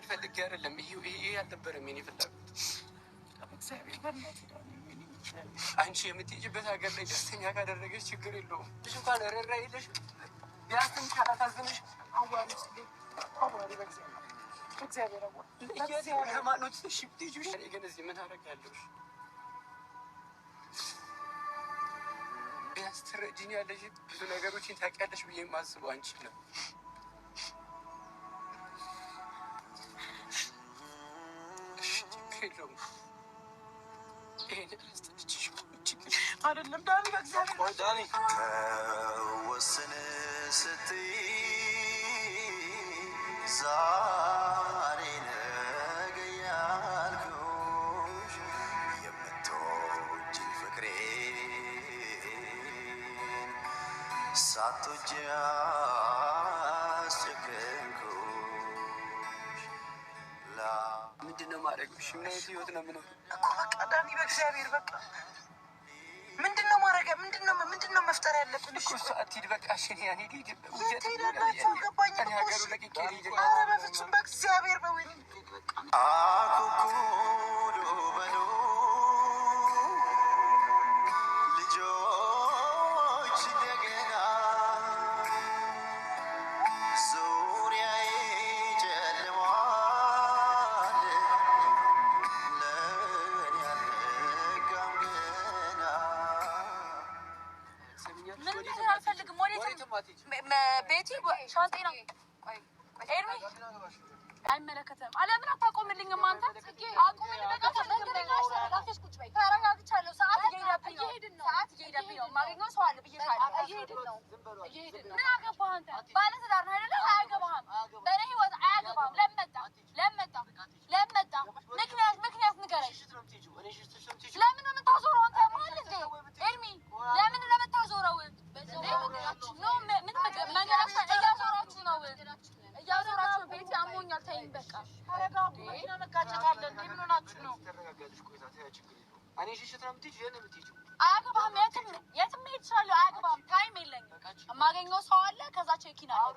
ማናደድ ፈልጌ አይደለም። ይሄ አልነበረም የኔ ፍላጎት። እግዚአብሔር አንቺ የምትሄጂበት ሀገር ላይ ደስተኛ ካደረገች ችግር የለውም። ልጅ እንኳን ረራ የለሽ ቢያንስ ካላሳዝንሽ አዋሪ በእግዚአብሔር ሃይማኖት ሽብትጅ ግን እዚህ ምን አደርጋለሁ? ቢያንስ ትረጂኛለሽ፣ ብዙ ነገሮችን ታውቂያለሽ ብዬ የማስበው አንቺ ነው። አይደለም ዳኒ፣ በእግዚአብሔር ዳኒ ወስን ስትይ ዛሬ ነገ ያልኩሽ የምትወጂኝ ፍቅሬን ሳትወጂ አስጨከንኩሽ። ምንድን ነው ማድረግሽ? ምን አይነት ህይወት ነው የምኖረው እኮ? በቃ ዳኒ፣ በእግዚአብሔር በቃ ምንድን ነው ማድረግ? ምንድን ነው መፍጠር ያለብን? እኮ ሰዓት ሂድ በቃ። እሺ ያኔ ሂድ ትሄዳላችሁ። ገባኝ እኮ ሀገሩ ለቅቄ ሂድ። ኧረ በፍጹም በእግዚአብሔር በወይኔ አኩኩሉ በሉ ልጆች እንደገና ዙሪያዬ ጨልሟል፣ ለእኔ አልነጋም ገና። ምንም አልፈልግም። ቤቲ ሻንጤ ነው። ኤርሚ አይመለከትም። አለምን አታቆምልኝም አንተ? አቁምልኝ በቃ። ተረጋግቻለሁ። ሰዓት እየሄደብኝ ነው። የማገኘው ሰው አለ ብዬሻለሁ። ምን አገባህ አንተ? ባለትዳር ነህ አይደለ? አያገባህም። በእኔ ህይወት አያገባህም። ለመጣ ምክንያት ንገረኝ። ለምን ነው የምታዞረው አንተ? ማለት እንዴ ኤርሚ፣ ለምን ነው የምታዞረው? እያዞራችሁ ቤት አሞኛል። ተይኝ በቃ። ተረጋጉ። መኪና መጋጨት አለ እንዴ? ምን ሆናችሁ ነው? አያገባህም። የትም መሄድ እችላለሁ። አያገባህም። ታይም የለኝም። የማገኘው ሰው አለ። ከዛ ቼኪን አለ።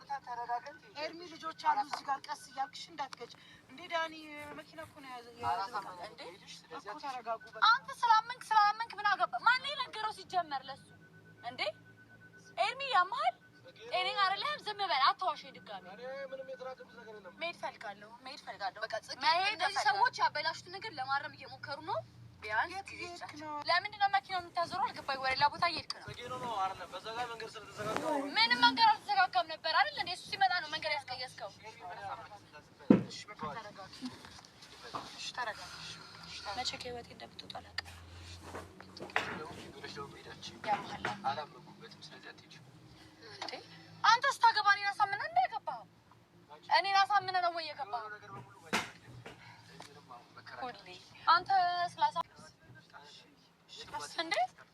ኤርሚ ልጆች አሉ እዚህ ጋር። ቀስ እያልክሽ እንዳትገጭ እንዴ ዳኒ። መኪና እኮ ነው ያዘ እንዴ እኮ። ተረጋጉ በቃ። አንተ ስላመንክ ምን አገባህ? ማን የነገረው ሲጀመር ለሱ እንዴ? ኤርሚ ያመሃል። ጤነኛ አይደለህም። ዝም በል፣ አትዋሸኝ ድጋሚ። መሄድ ፈልጋለሁ። በቃ እነዚህ ሰዎች ያበላሹትን ነገር ለማረም እየሞከሩ ነው። ቢያንስ ለምንድን ነው መኪናውን የምታዞረው? አልገባኝ። ወደ ሌላ ቦታ እየሄድክ ነው? ምንም መንገድ አልተዘጋጋም ነበር አይደል እንዴ? እሱ ሲመጣ ነው መንገድ ያስቀየስከው። መቼ ከህይወቴ እንደምትወጣ አላውቅም። አንተ ስታገባ እኔን አሳምነህ እንዳይገባህ። እኔን አሳምነህ ነው ወይ የገባኸው? ሁሌ አንተ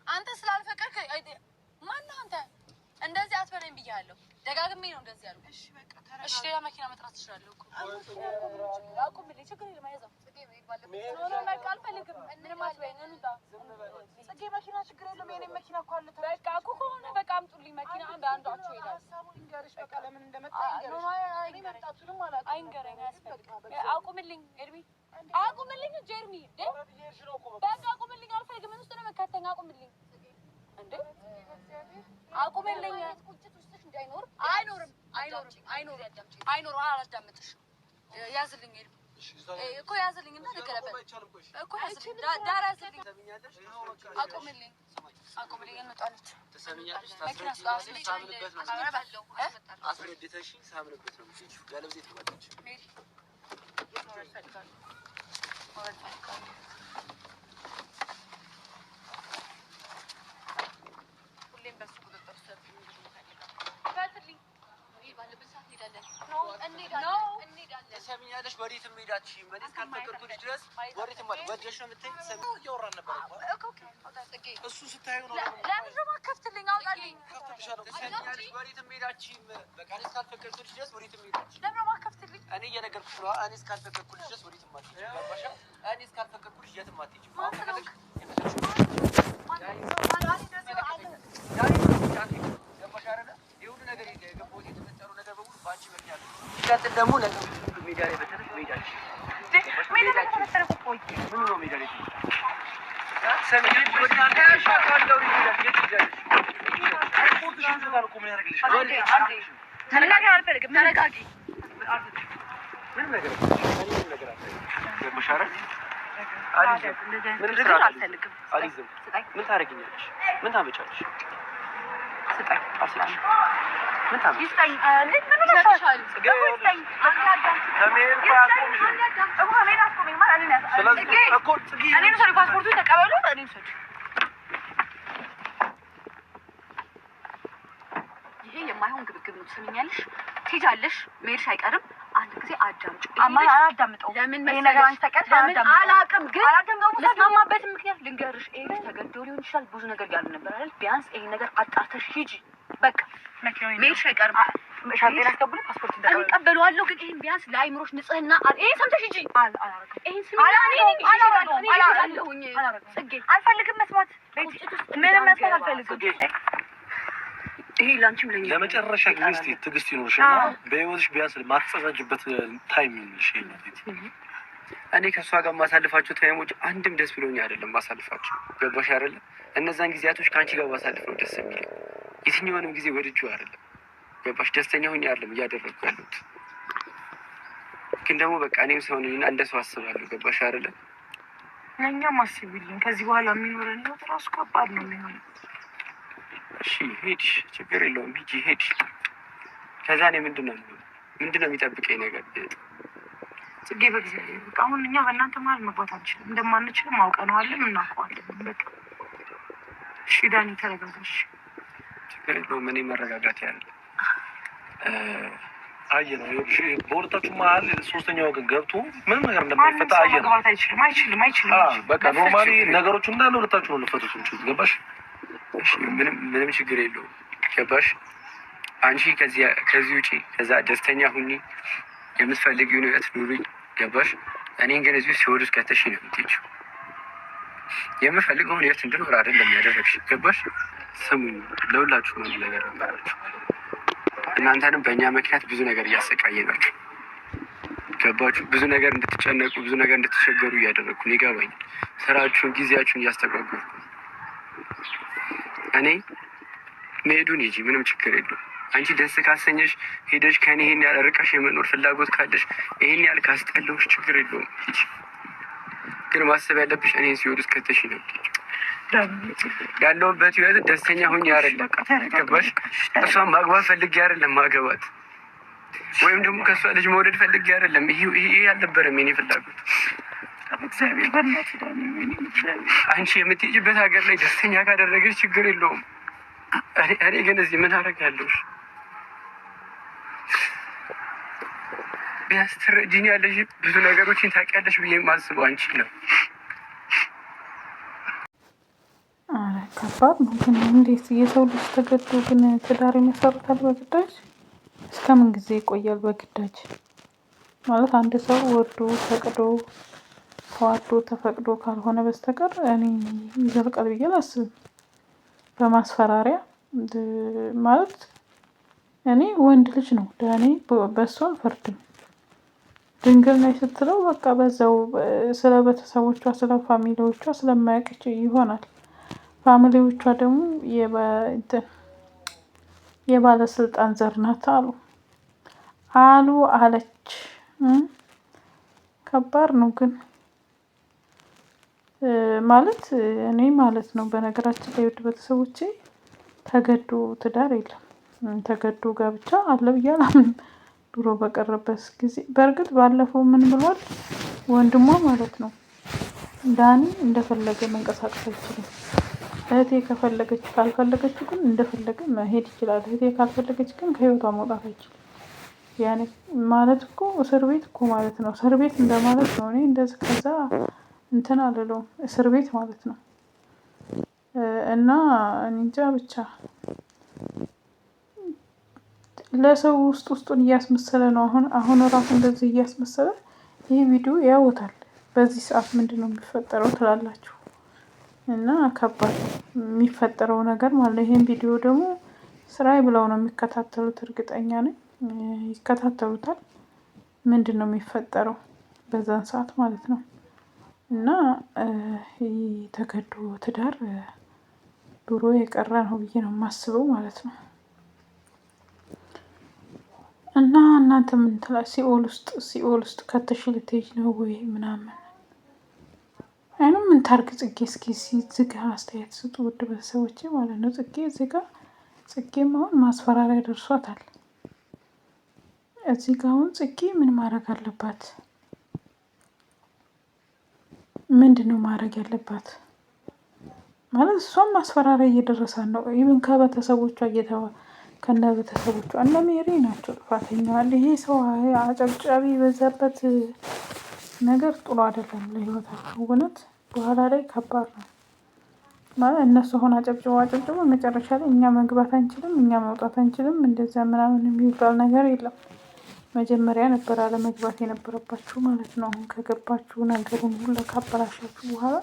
አንተ ስላልፈቀድክ ማነው አንተ? እንደዚህ አትበለኝ ብያለሁ። ደጋግሜ ነው እንደዚህ ያልኩት። እሺ ሌላ መኪና መጥራት ትችላለህ እኮ። አቁምልኝ፣ ችግር የለም። አይዞህ በቃ አልፈልግም። ምንም አትበይኝ። ጽጌ መኪና ችግር የለም። የእኔ መኪና እኮ አለ። በቃ እኮ ከሆነ በቃ አምጡልኝ መኪና። በአንዷቸው ይሄዳል። ሀሳቡን ይንገርሽ በቃ። ለምን እንደመጣ አይንገረኝ። አያስፈልግም። አቁምልኝ ኤርሚ፣ አቁምልኝ እንጂ ኤርሚ። በቃ አቁምልኝ። አልፈልግም። ምን ውስጥ ነው መካተኛ? አቁምልኝ እንዴ! አቁምልኝ። አይኖርም። አላዳምጥሽም። ያዝልኝ ኤርሚ እኮ ያዝልኝ እና ልገለበል እኮ ያዝልኝ። ዳር ያዝልኝ። አቁምልኝ። እንወጣለች። መኪና አስመጣለሁ። አስረድተሽኝ ሳምንበት ነው የምትሄጂው። ያለብዜ ትመጣለች። ሁሌም በሱ ቁጥጥር ስር ፈትልኝ። ባለበት ሰዓት እንሄዳለን። ትሰሚኛለሽ? ወዴትም ሄዳችም እኔ እስካልፈቀድኩልሽ ድረስ ወዴትም ወደሽ ነው የምትይኝ። እያወራን ነበር እኮ እሱ ስታዩ ነው። ለምን ደግሞ ከፍትልኝ? አውጣልኝ። ትሰሚኛለሽ? ወዴትም ሄዳችም በቃ እኔ እስካልፈቀድኩልሽ ድረስ ወዴትም ሄዳችም። ለምን ደግሞ ከፍትልኝ? እኔ እየነገርኩሽ ነው። እኔ እስካልፈቀድኩልሽ ድረስ ወዴትም አትሄጂም። ገባሽ? እኔ እስካልፈቀድኩልሽ የትም አትሄጂም። ገባሽ አይደለ? ይሁሉ ነገር የተፈጠረው ነገር በሙሉ ባንቺ ምክንያት ሲቀጥል ደግሞ ነገር ሜዳ ላይ በተረፈ ሜዳችን ሜዳ ላይ ተረፈ ቆይ ምን ነው ሜዳ ላይ ሰሚኝ ወደ አንተ ያሻካለው ይላል የትጃለሽ ሪፖርትሽን ተጋር ቆም ያደርግልሽ አንዴ ተረጋጊ አልፈልግም ተረጋጊ ምን ነገር አለ በመሻረ አሊዝም ምን ነገር አልፈልግም አሊዝም ምን ታረጋግኛለሽ ምን ታመጫለሽ ስጣይ አስላሽ ምን ታመጫለሽ ይስጣኝ እንዴት ምን ነው ይሰጣል ይስጣኝ አላዳም ተሜር ፓስፖርት እኮ ሜዳ አስቆመኝ ማለት ነው ስለዚህ እኮ ጽጌ እኔን ሰሪ ፓስፖርቱ ተቀበሉ እኔን ሰጪ ይሄ የማይሆን ግብግብ ነው ትሰሚኛለሽ ትሄጃለሽ መሄድሽ አይቀርም አንድ ጊዜ አዳምጪ አላዳምጠው ለምን ይሄ ነገር አንተ ተቀጥ አላውቅም ግን ለማማበት ምክንያት ልንገርሽ ይሄ ተገዶ ሊሆን ይችላል ብዙ ነገር ያሉ ነበር አይደል ቢያንስ ይሄ ነገር አጣርተሽ ሂጂ በቃ መሄድሽ አይቀርም ሻንጤን አስቀብሉ ፓስፖርት እንቀበለዋለሁ ግን ይሄን ቢያንስ ለአይምሮሽ ንጽህና ይሄን ሰምተሽ ሂጂ አላረኩም ይሄን ስሚ አላረኩም ጽጌ አልፈልግም መስማት ምንም መስማት አልፈልግም ይሄ ላንቺም ለኛ ለመጨረሻ ጊዜ እስቲ ትግስት ይኖርሽና በህይወትሽ ቢያንስ ማትጸጸጅበት ታይም ይልሽ ይሄ እኔ ከሷ ጋር ማሳልፋቸው ታይሞች አንድም ደስ ብሎኝ አይደለም ማሳልፋቸው ገባሽ አይደለ እነዛን ጊዜያቶች ካንቺ ጋር ማሳልፈው ደስ የሚል የትኛውንም ጊዜ ወድጄው አይደለም ገባሽ ደስተኛ ሆኜ አይደለም እያደረኩ ያሉት ግን ደግሞ በቃ እኔም ሰው ነኝና እንደ ሰው አስባለሁ ገባሽ አይደለ ለኛም አስቢልኝ ከዚህ በኋላ የሚኖረን ነው ራሱ ከባድ ነው የሚሆነው እሺ ሄድሽ ችግር የለውም ሂጂ ሄድሽ ከዛ እኔ ምንድነው የሚጠብቀኝ ነገር ጽጌ በእግዚአብሔር በቃ አሁን እኛ በእናንተ መሀል መግባት አንችልም እንደማንችልም አውቀነዋለን እናውቀዋለን በቃ እሺ ዳኒ ተረጋጋሽ ችግር የለውም እኔ መረጋጋት ያለ አየነው እሺ በሁለታችሁ መሀል ሶስተኛ ወገን ገብቶ ምንም ነገር እንደማይፈታ አየነው አይችልም በቃ ኖርማሊ ነገሮች እንዳለ ሁለታችሁ ነው ልፈቱት እንችል ገባሽ እሺ ምንም ችግር የለውም ገባሽ አንቺ ከዚህ ውጪ ከዛ ደስተኛ ሁኚ የምትፈልጊው ህይወት ኑሪ ገባሽ እኔን ግን እዚህ ሲወዱስ ከተሽ ነው የምትይው የምፈልገውን ህይወት እንድኖር አይደለም ያደረግሽ ገባሽ ስሙኝ ለሁላችሁ ነው ነገር ነበር እናንተንም በእኛ ምክንያት ብዙ ነገር እያሰቃየናችሁ ገባችሁ ብዙ ነገር እንድትጨነቁ ብዙ ነገር እንድትቸገሩ እያደረግኩ ነው ይገባኛል ስራችሁን ጊዜያችሁን እያስተጓጎልኩ እኔ መሄዱን ሂጂ ምንም ችግር የለውም አንቺ ደስ ካሰኘሽ ሄደሽ ከኔ ይሄን ያህል ርቀሽ የመኖር ፍላጎት ካለሽ ይሄን ያህል ካስጠላሁሽ ችግር የለውም ሂጂ ግን ማሰብ ያለብሽ እኔን ሲወዱስ ከተሽ ነው ያለሁበት ህይወት ደስተኛ ሆኜ አይደለም ገባሽ እሷን ማግባት ፈልጌ አይደለም ማገባት ወይም ደግሞ ከእሷ ልጅ መውለድ ፈልጌ አይደለም ይሄ አልነበረም የኔ ፍላጎት እግዚአብሔር በእናትህ አንቺ የምትሄጂበት ሀገር ላይ ደስተኛ ካደረገች ችግር የለውም እኔ ግን እዚህ ምን አደርጋለሁ ቢያንስ ትረጂኛለሽ ብዙ ነገሮችን ታውቂያለሽ ብዬ የማስበው አንቺ ነው ከባድ ነው ግን እንዴት የሰው ልጅ ተገዶ ግን ትዳር ይመሰርታል በግዳጅ እስከምን ጊዜ ይቆያል በግዳጅ ማለት አንድ ሰው ወዶ ፈቅዶ ተዋዶ ተፈቅዶ ካልሆነ በስተቀር እኔ ይዘልቃል ብዬ አላስብም በማስፈራሪያ ማለት እኔ ወንድ ልጅ ነው ዳኒ በሷ አልፈርድም ድንግል ነኝ ስትለው በቃ በዛው ስለ ቤተሰቦቿ ስለ ፋሚሊዎቿ ስለማያውቅ ይሆናል ፋሚሊዎቿ ደግሞ የባለስልጣን ዘር ናት አለች ከባድ ነው ግን ማለት እኔ ማለት ነው በነገራችን ላይ ውድ ቤተሰቦቼ ተገዶ ትዳር የለም ተገዶ ጋብቻ አለ ብዬ አላምንም ድሮ በቀረበት ጊዜ በእርግጥ ባለፈው ምን ብሏል ወንድሟ ማለት ነው ዳኒ እንደፈለገ መንቀሳቀስ አይችልም እህቴ ከፈለገች ካልፈለገች ግን እንደፈለገ መሄድ ይችላል እህቴ ካልፈለገች ግን ከህይወቷ መውጣት አይችልም ያኔ ማለት እኮ እስር ቤት እኮ ማለት ነው እስር ቤት እንደማለት ነው እኔ እንደዚህ ከዛ እንትን አልለውም እስር ቤት ማለት ነው እና እንጃ ብቻ ለሰው ውስጡን እያስመሰለ ነው አሁን ራሱ እንደዚህ እያስመሰለ ይሄ ቪዲዮ ያወጣል በዚህ ሰዓት ምንድነው የሚፈጠረው ትላላችሁ እና ከባድ የሚፈጠረው ነገር ማለት ይሄን ቪዲዮ ደግሞ ስራዬ ብለው ነው የሚከታተሉት እርግጠኛ ነኝ ይከታተሉታል። ምንድን ነው የሚፈጠረው በዛን ሰዓት ማለት ነው። እና ተገዶ ትዳር ድሮ የቀረ ነው ብዬ ነው የማስበው ማለት ነው። እና እናንተ ምን ትላላችሁ? ሲኦል ውስጥ ከተሽ ልትሄጂ ነው ወይ ምናምን? አይኑም ምን ታርግ ጽጌ? እስኪ ዝጋ አስተያየት ስጡ ውድ ቤተሰቦቼ ማለት ነው። ጽጌም አሁን ማስፈራሪያ ደርሷታል። እዚህ ጋ አሁን ጽጌ ምን ማድረግ አለባት? ምንድን ነው ማድረግ ያለባት? ማለት እሷም ማስፈራሪያ እየደረሳት ነው። ይህን ከቤተሰቦቿ ከነ ቤተሰቦቿ እነ ሜሪ ናቸው ጥፋተኛ። ይሄ ሰው አጨብጫቢ የበዛበት ነገር ጥሩ አይደለም ለህይወታቸው። እውነት በኋላ ላይ ከባድ ነው ማለት እነሱ አሁን አጨብጭበው መጨረሻ ላይ እኛ መግባት አንችልም፣ እኛ መውጣት አንችልም፣ እንደዛ ምናምን የሚባል ነገር የለም። መጀመሪያ ነበር አለመግባት የነበረባችሁ ማለት ነው። አሁን ከገባችሁ ነገሩን ሁሉ ካበላሻችሁ በኋላ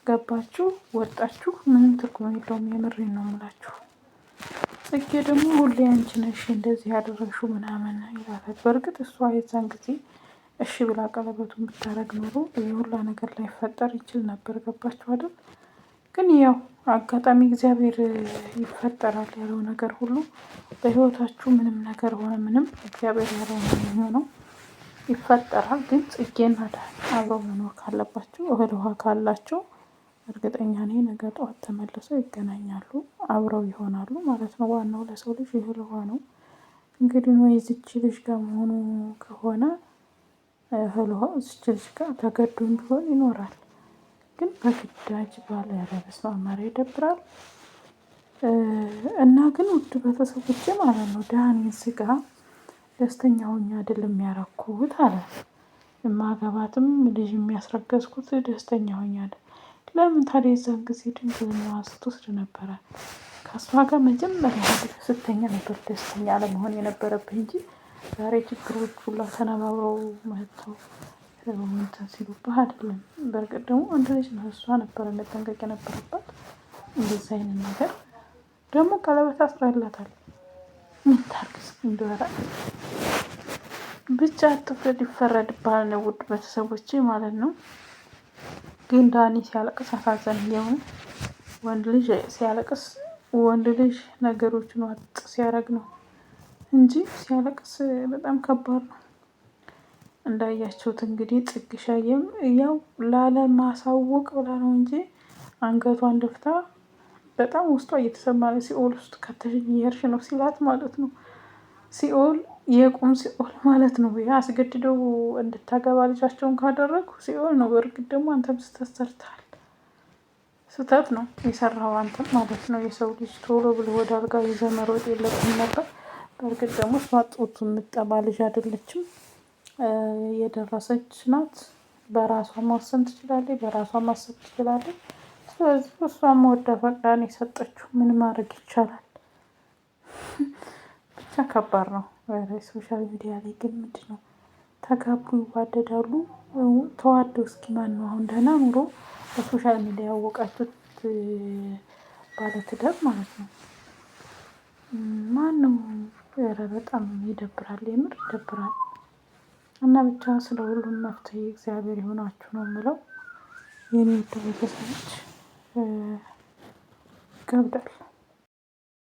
ገባችሁ ወጣችሁ ምንም ትርጉም የለውም። የምሬን ነው የምላችሁ። ጽጌ ደግሞ ሁሌ አንቺ ነሽ እንደዚህ ያደረግሽው ምናምን ይላታል። በእርግጥ እሷ የዛን ጊዜ እሺ ብላ ቀለበቱን ብታረግ ኖሮ የሁላ ነገር ላይፈጠር ይችል ነበር። ገባችሁ አይደል? ግን ያው አጋጣሚ እግዚአብሔር ይፈጠራል ያለው ነገር ሁሉ በህይወታችሁ ምንም ነገር ሆነ ምንም እግዚአብሔር ያለው ነው የሚሆነው። ይፈጠራል። ግን ጽጌና ዳኒ አብረው መኖር ካለባቸው እህል ውሃ ካላቸው እርግጠኛ ነኝ ነገ ጠዋት ተመልሰው ይገናኛሉ፣ አብረው ይሆናሉ ማለት ነው። ዋናው ለሰው ልጅ እህል ውሃ ነው። እንግዲህ ወይ እዚች ልጅ ጋር መሆኑ ከሆነ እህል ውሃ እዚች ልጅ ጋር ተገዶም ቢሆን ይኖራል። ግን በግዳጅ ባለ ያረበስ ማማር ይደብራል። እና ግን ውድ ቤተሰቦቼ ማለት ነው ዳኒ እዚህ ጋር ደስተኛ ሆኜ አይደለም ያረኩት አለ። የማገባትም ልጅ የሚያስረገዝኩት ደስተኛ ሆኜ አይደል። ለምን ታዲያ የዛን ጊዜ ድንግልናዋን ስትወስድ ነበረ ከእሷ ጋር መጀመሪያ ስተኛ ነበር ደስተኛ አለመሆን የነበረብህ እንጂ ዛሬ ችግሮች ሁላ ተነባብረው መጥተው እንትን ሲሉብህ አይደለም። በእርግጥ ደግሞ ወንድ ልጅ ነው፣ እሷ ነበረ መጠንቀቅ የነበረባት። እንደዚህ አይነት ነገር ደግሞ ቀለበት አስራላታል። ምን ታርግ እስኪ እንደወራ ብቻ አትፍረድ ይፈረድብሃል ነው ውድ ቤተሰቦቼ ማለት ነው። ግን ዳኒ ሲያለቅስ አሳዘነኝ የሆነ ወንድ ልጅ ሲያለቅስ ወንድ ልጅ ነገሮችን ዋጥ ሲያደርግ ነው እንጂ ሲያለቅስ በጣም ከባድ ነው። እንዳያችሁት እንግዲህ ጽግሻዬም ያው ላለማሳወቅ ብላ ነው እንጂ አንገቷን ደፍታ በጣም ውስጧ እየተሰማ ነው። ሲኦል ውስጥ ከተሽኝ እየሄድሽ ነው ሲላት ማለት ነው። ሲኦል የቁም ሲኦል ማለት ነው። አስገድደው እንድታገባ ልጃቸውን ካደረጉ ሲኦል ነው። በእርግጥ ደግሞ አንተም ስህተት ሰርተሃል። ስህተት ነው የሰራው አንተም ማለት ነው። የሰው ልጅ ቶሎ ብሎ ወደ አልጋ ይዘህ መሮጥ የለብህም ነበር። በእርግጥ ደግሞ እሷ ጡት የምትጠባ ልጅ አይደለችም፣ የደረሰች ናት። በራሷ መወሰን ትችላለች፣ በራሷ ማሰብ ትችላለች። ስለዚህ እሷም ወደ ፈቅዳን የሰጠችው ምን ማድረግ ይቻላል። ብቻ ከባድ ነው። ሶሻል ሚዲያ ላይ ግን ምንድን ነው ተጋቡ ይዋደዳሉ። ተዋደው እስኪ ማን ነው አሁን ደህና ኑሮ በሶሻል ሚዲያ ያወቃችሁት ባለትዳር ማለት ነው? ማን ነው? ኧረ በጣም ይደብራል፣ የምር ይደብራል። እና ብቻ ስለ ሁሉም መፍትሄ እግዚአብሔር ይሆናችሁ ነው የምለው። የኔ ቤተሰቦች ይከብዳል።